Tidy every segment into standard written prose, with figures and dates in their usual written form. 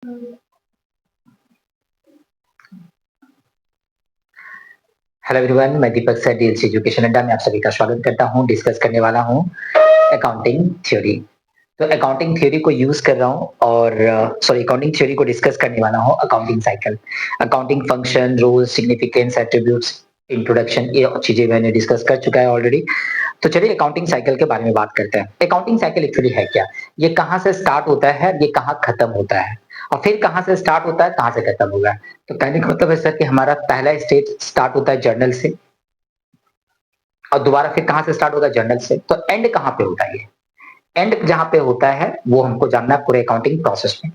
Hello everyone, मैं दीपक sir DLC education अड्डा में आप सभी का स्वागत करता हूं। डिस्कस करने वाला हूं अकाउंटिंग थ्योरी। तो अकाउंटिंग थ्योरी को यूज कर रहा हूं और अकाउंटिंग थ्योरी को डिस्कस करने वाला हूं accounting cycle, accounting function, rules, significance, attributes, introduction, ये चीजें मैंने डिस्कस कर चुका है ऑलरेडी। तो चलिए अकाउंटिंग साइकिल के बारे में बात करते हैं। अकाउंटिंग साइकिल एक्चुअली है क्या, ये कहाँ से स्टार्ट होता है, ये कहाँ खत्म होता है, और फिर कहाँ से स्टार्ट होता है, कहाँ से खत्म होगा। तो कहने का मतलब है सर कि हमारा पहला स्टेज स्टार्ट होता है जर्नल से, और दोबारा फिर कहाँ से स्टार्ट होता है, जर्नल से। तो एंड कहाँ पे होता है, ये एंड जहाँ पे होता है वो हमको जानना है पूरे अकाउंटिंग प्रोसेस में।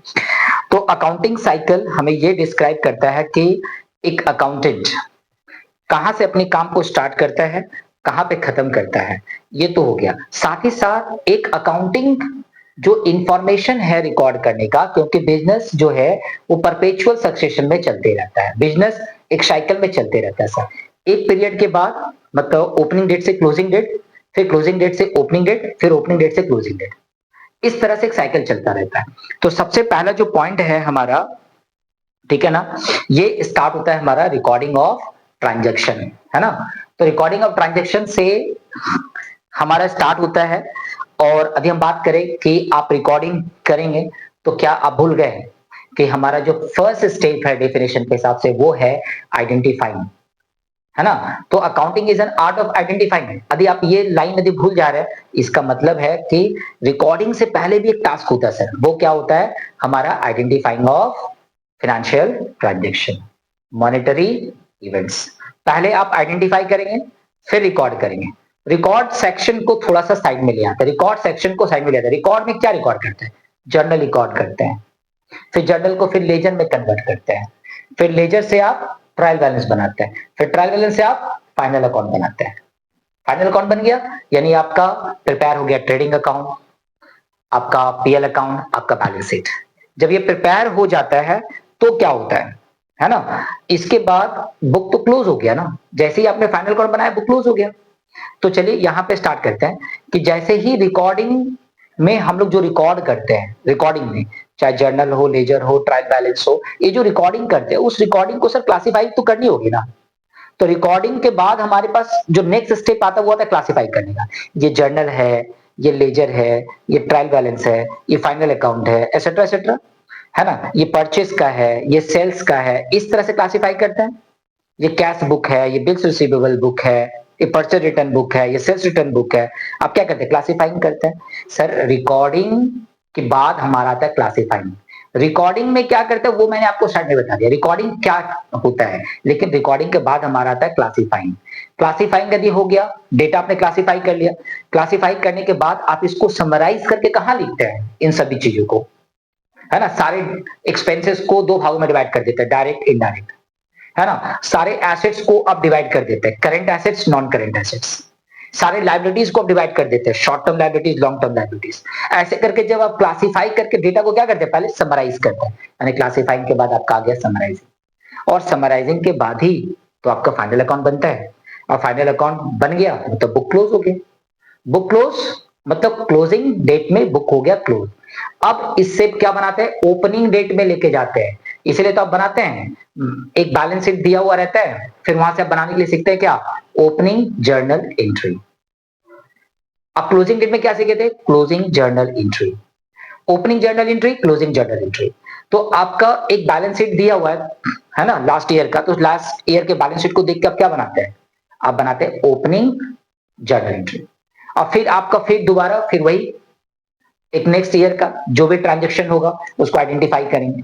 तो अकाउंटिंग साइकिल हमें ये डिस्क्राइब करता है कि एक अकाउंटेंट कहाँ से अपने काम को स्टार्ट करता है, कहाँ पे खत्म करता है, ये तो हो गया। साथ ही साथ एक अकाउंटिंग जो इंफॉर्मेशन है रिकॉर्ड करने का, क्योंकि बिजनेस जो है वो परपेचुअल सक्सेशन में चलते रहता है, बिजनेस एक साइकिल में चलते रहता है सर। एक पीरियड के बाद मतलब ओपनिंग डेट से क्लोजिंग डेट, फिर क्लोजिंग डेट से ओपनिंग डेट, फिर ओपनिंग डेट से क्लोजिंग डेट, इस तरह से एक साइकिल चलता रहता है। तो सबसे पहला जो पॉइंट है हमारा, ठीक है ना, ये स्टार्ट होता है हमारा रिकॉर्डिंग ऑफ ट्रांजैक्शन, है ना। तो रिकॉर्डिंग ऑफ ट्रांजैक्शन से हमारा स्टार्ट होता है। और अभी हम बात करें कि आप रिकॉर्डिंग करेंगे तो क्या आप भूल गए कि हमारा जो फर्स्ट स्टेप है डेफिनेशन के हिसाब से वो है आइडेंटिफाइंग, है ना। तो accounting is an art of identifying. यदि आप ये लाइन यदि भूल जा रहे हैं, इसका मतलब है कि रिकॉर्डिंग से पहले भी एक टास्क होता है सर, वो क्या होता है, हमारा identifying of financial transaction, monetary events. पहले आप आइडेंटिफाई करेंगे, फिर रिकॉर्ड करेंगे। रिकॉर्ड सेक्शन को थोड़ा सा साइड में ले आते हैं, रिकॉर्ड सेक्शन को साइड में ले आते हैं। रिकॉर्ड में क्या रिकॉर्ड करते हैं, जर्नल रिकॉर्ड करते हैं, फिर जर्नल को फिर लेजर में कन्वर्ट करते हैं, फिर लेजर से आप ट्रायल बैलेंस बनाते हैं, फिर ट्रायल बैलेंस से आप फाइनल अकाउंट बनाते हैं। फाइनल अकाउंट बन गया यानी आपका प्रिपेयर हो गया ट्रेडिंग अकाउंट, आपका पीएल अकाउंट, आपका बैलेंस शीट। जब ये प्रिपेयर हो जाता है तो क्या होता है ना, इसके बाद बुक तो क्लोज हो गया ना। जैसे ही आपने फाइनल अकाउंट बनाया बुक क्लोज हो गया। तो चलिए यहाँ पे स्टार्ट करते हैं कि जैसे ही रिकॉर्डिंग में हम लोग जो रिकॉर्ड करते हैं, रिकॉर्डिंग में चाहे जर्नल हो, लेजर हो, ट्रायल बैलेंस हो, ये जो रिकॉर्डिंग करते हैं उस रिकॉर्डिंग को सर क्लासिफाई तो करनी होगी ना। तो रिकॉर्डिंग के बाद हमारे पास जो नेक्स्ट स्टेप आता है वो आता है क्लासिफाई करने का। ये जर्नल है, ये लेजर है, ये ट्रायल बैलेंस है, ये फाइनल अकाउंट है, एसेट्रा एसेट्रा, है ना। ये परचेस का है, ये सेल्स का है, इस तरह से क्लासिफाई करते हैं। ये कैश बुक है, ये बिल्स रिसीवेबल बुक है, ये परचेज रिटर्न बुक है, ये सेल्स रिटर्न बुक है। आप क्या करते हैं, क्लासिफाइंग करते हैं। सर रिकॉर्डिंग के बाद हमारा आता है क्लासिफाइंग। रिकॉर्डिंग में क्या करते हैं वो मैंने आपको स्टार्ट में बता दिया, रिकॉर्डिंग क्या होता है, लेकिन रिकॉर्डिंग के बाद हमारा आता है क्लासिफाइंग। क्लासिफाइंग यदि हो गया, डेटा आपने क्लासिफाई कर लिया, क्लासिफाई करने के बाद आप इसको समराइज करके कहाँ लिखते हैं, इन सभी चीजों को, है ना। सारे एक्सपेंसेस को दो भागों में डिवाइड कर देते हैं, डायरेक्ट इनडायरेक्ट, है ना। सारे एसेट्स को आप डिवाइड कर देते हैं, current assets, non current assets. सारे लाइबिलिटीज को आप डिवाइड कर देते हैं, short term liabilities, long term liabilities. ऐसे करके जब आप क्लासिफाई करके डेटा को क्या करते हैं, पहले समराइज करते हैं, यानी क्लासिफाइंग के बाद आपका आ गया समराइजिंग, और समराइजिंग के बाद ही तो आपका फाइनल अकाउंट बनता है। और फाइनल अकाउंट बन गया मतलब बुक क्लोज हो गया। बुक क्लोज मतलब क्लोजिंग डेट में बुक हो गया क्लोज। अब इससे क्या बनाते हैं, ओपनिंग डेट में लेके जाते हैं। इसलिए तो आप बनाते हैं, एक बैलेंस शीट दिया हुआ रहता है, फिर वहां से आप बनाने के लिए सीखते हैं क्या, ओपनिंग जर्नल एंट्री। अब क्लोजिंग डेट में क्या सीखे थे, closing journal entry, opening journal entry, closing journal entry. तो आपका एक बैलेंस शीट दिया हुआ है ना लास्ट ईयर का, तो लास्ट ईयर के बैलेंस शीट को देख के आप क्या बनाते हैं, आप बनाते हैं ओपनिंग जर्नल एंट्री। और फिर आपका फिर दोबारा फिर वही एक नेक्स्ट ईयर का जो भी ट्रांजेक्शन होगा उसको आइडेंटिफाई करेंगे,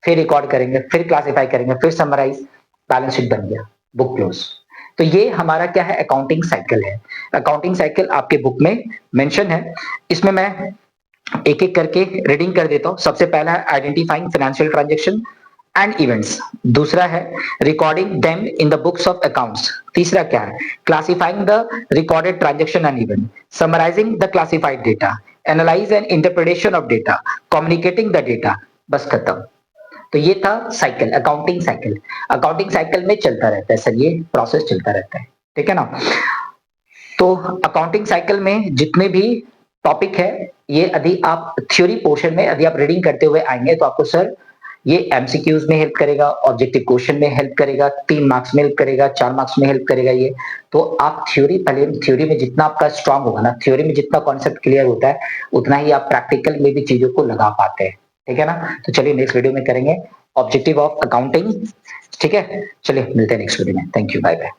फिर रिकॉर्ड करेंगे, फिर क्लासिफाई करेंगे, फिर समराइज, बैलेंस शीट बन गया, बुक क्लोज। तो ये हमारा क्या है, अकाउंटिंग साइकिल है। अकाउंटिंग साइकिल आपके बुक में मेंशन है। इसमें मैं एक एक करके रीडिंग कर देता हूं। सबसे पहला है identifying financial transaction and events, दूसरा है recording them in the books of accounts, तीसरा क्या है, classifying the recorded transaction and event, summarising the classified data, analyse and interpretation of data, communicating the data. बस खत्म। तो ये था cycle, accounting cycle. Accounting cycle में चलता रहता है सर, ये प्रोसेस चलता रहता है, ठीक है ना। तो अकाउंटिंग साइकिल में जितने भी टॉपिक है, ये यदि आप थ्योरी पोर्शन में यदि आप रीडिंग करते हुए आएंगे तो आपको सर ये एमसीक्यूज में हेल्प करेगा, ऑब्जेक्टिव क्वेश्चन में हेल्प करेगा, 3 मार्क्स में हेल्प करेगा, 4 मार्क्स में हेल्प करेगा ये। तो आप थ्योरी में जितना आपका स्ट्रांग होगा ना, थ्योरी में जितना कॉन्सेप्ट क्लियर होता है, उतना ही आप प्रैक्टिकल में भी चीज़ों को लगा पाते हैं। ठीक है ना? तो चलिए नेक्स्ट वीडियो में करेंगे ऑब्जेक्टिव ऑफ अकाउंटिंग। ठीक है? चलिए मिलते हैं नेक्स्ट वीडियो में। Thank you, bye bye.